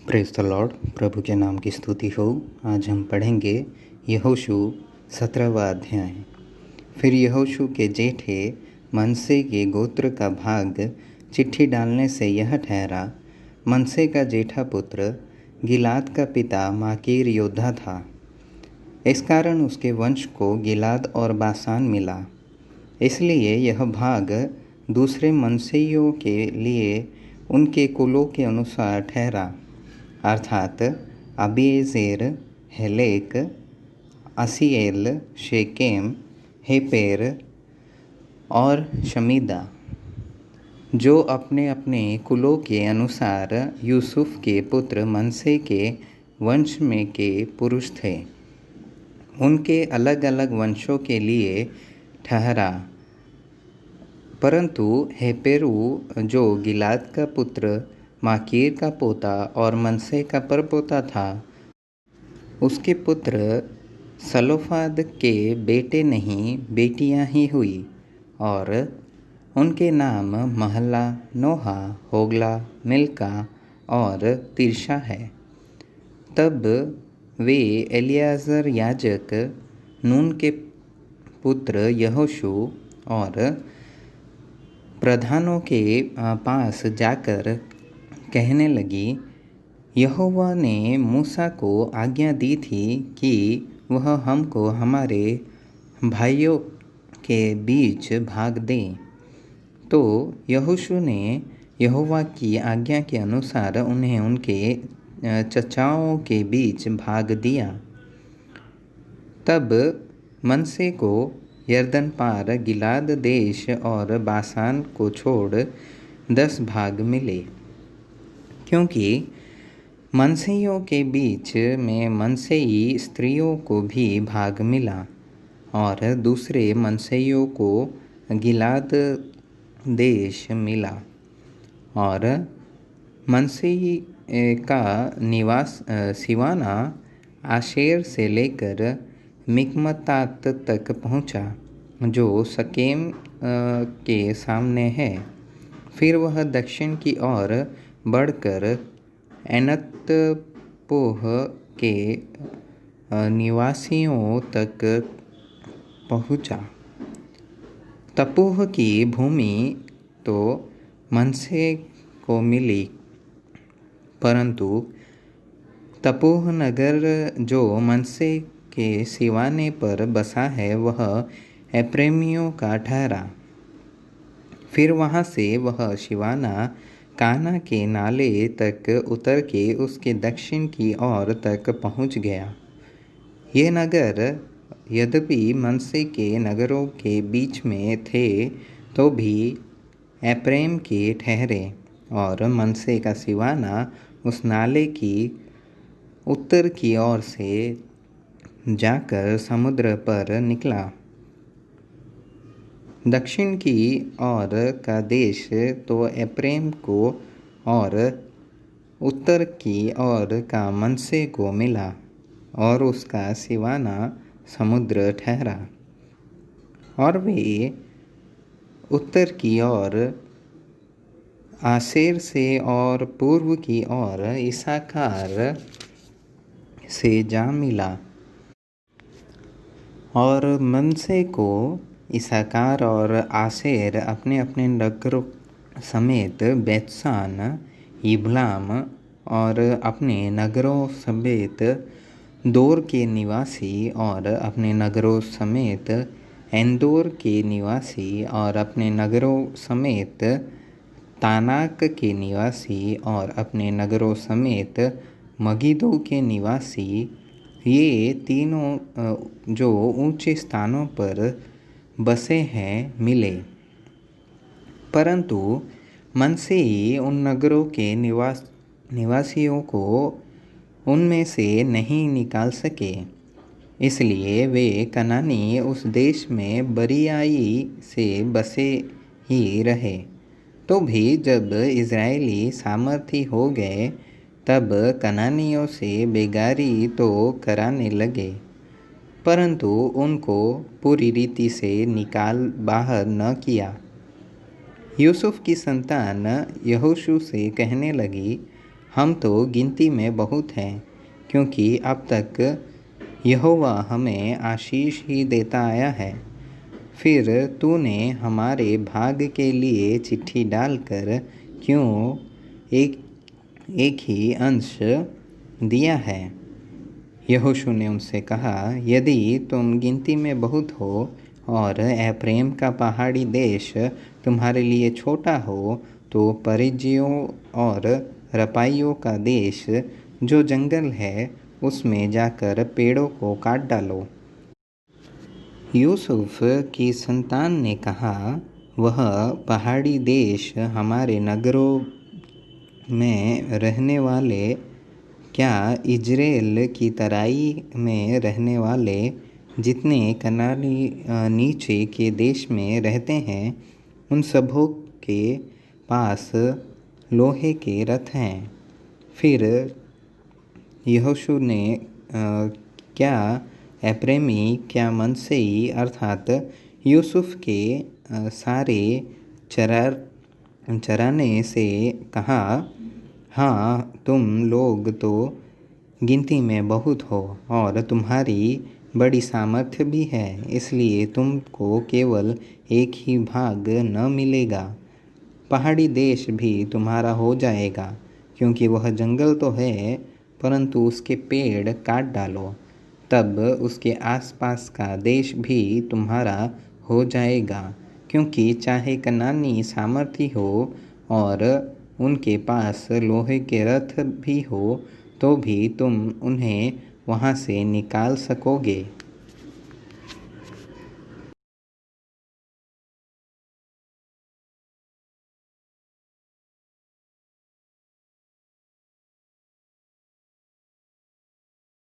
Praise the Lord. प्रभु के नाम की स्तुति हो। आज हम पढ़ेंगे यहोशू 17वां अध्याय। फिर यहोशू के जेठे मनसे के गोत्र का भाग चिट्ठी डालने से यह ठहरा। मनसे का जेठा पुत्र गिलाद का पिता माकीर योद्धा था। इस कारण उसके वंश को गिलाद और बासान मिला। इसलिए यह भाग दूसरे मनसेइयों के लिए उनके कुलों के अनुसार ठहरा, अर्थात अबीएजेर, हेलेक, असीएल, शेकेम, हेपेर और शमीदा, जो अपने अपने कुलों के अनुसार यूसुफ के पुत्र मनसे के वंश में के पुरुष थे। उनके अलग अलग वंशों के लिए ठहरा। परंतु हेपेरू, जो गिलाद का पुत्र माकीर का पोता और मनसे का परपोता था, उसके पुत्र सलोफाद के बेटे नहीं बेटियां ही हुई, और उनके नाम महला, नोहा, होगला, मिल्का और तिर्शा है। तब वे एलियाजर याजक, नून के पुत्र यहोशू और प्रधानों के पास जाकर कहने लगी, यहोवा ने मूसा को आज्ञा दी थी कि वह हमको हमारे भाइयों के बीच भाग दे। तो यहोशू ने यहोवा की आज्ञा के अनुसार उन्हें उनके चचाओं के बीच भाग दिया। तब मनसे को यरदन पार गिलाद देश और बासान को छोड़ 10 भाग मिले, क्योंकि मनसेइयों के बीच में मनसेई स्त्रियों को भी भाग मिला, और दूसरे मनसेइयों को गिलाद देश मिला। और मनसेई का निवास सिवाना आशेर से लेकर मिकमतात तक पहुंचा, जो सकेम के सामने है। फिर वह दक्षिण की ओर बढ़कर एनतपोह के निवासियों तक पहुंचा। तपोह की भूमि तो मनसे को मिली, परंतु तपोह नगर जो मनसे के सिवाने पर बसा है, वह एप्रैमियों का ठहरा। फिर वहाँ से वह शिवाना काना के नाले तक उतर के उसके दक्षिण की ओर तक पहुँच गया। ये नगर यद्यपि मनसे के नगरों के बीच में थे, तो भी एप्रैम के ठहरे, और मनसे का सिवाना उस नाले की उत्तर की ओर से जाकर समुद्र पर निकला। दक्षिण की ओर का देश तो एप्रैम को और उत्तर की ओर का मनसे को मिला, और उसका सिवाना समुद्र ठहरा। और वे उत्तर की ओर आशेर से और पूर्व की ओर इसाकार से जा मिला। और मनसे को इसाकार और आशेर अपने अपने नगरों समेत बेतसान, इब्लाम और अपने नगरों समेत दोर के निवासी, और अपने नगरों समेत एंदोर के निवासी, और अपने नगरों समेत तानाक के निवासी, और अपने नगरों समेत मगिदो के निवासी, ये तीनों जो ऊंचे स्थानों पर बसे हैं मिले। परंतु मनसेई उन नगरों के निवासियों को उनमें से नहीं निकाल सके, इसलिए वे कनानी उस देश में बरियाई से बसे ही रहे। तो भी जब इज़राइली सामर्थी हो गए, तब कनानियों से बेगारी तो कराने लगे, परंतु उनको पूरी रीति से निकाल बाहर न किया। यूसुफ की संतान यहोशू से कहने लगी, हम तो गिनती में बहुत हैं, क्योंकि अब तक यहोवा हमें आशीष ही देता आया है। फिर तूने हमारे भाग के लिए चिट्ठी डालकर क्यों एक एक ही अंश दिया है? यहोशू ने उनसे कहा, यदि तुम गिनती में बहुत हो और एप्रैम का पहाड़ी देश तुम्हारे लिए छोटा हो, तो परिज्जियों और रपाइयों का देश जो जंगल है उसमें जाकर पेड़ों को काट डालो। यूसुफ की संतान ने कहा, वह पहाड़ी देश हमारे नगरों में रहने वाले क्या इजराइल की तराई में रहने वाले जितने कनानी नीचे के देश में रहते हैं उन सबों के पास लोहे के रथ हैं? फिर यहोशू ने क्या एप्रैमी क्या मनश्शेई अर्थात यूसुफ के सारे चराने से कहा, हाँ, तुम लोग तो गिनती में बहुत हो और तुम्हारी बड़ी सामर्थ्य भी है, इसलिए तुमको केवल एक ही भाग न मिलेगा। पहाड़ी देश भी तुम्हारा हो जाएगा, क्योंकि वह जंगल तो है, परंतु उसके पेड़ काट डालो, तब उसके आसपास का देश भी तुम्हारा हो जाएगा। क्योंकि चाहे कनानी सामर्थी हो और उनके पास लोहे के रथ भी हो, तो भी तुम उन्हें वहाँ से निकाल सकोगे।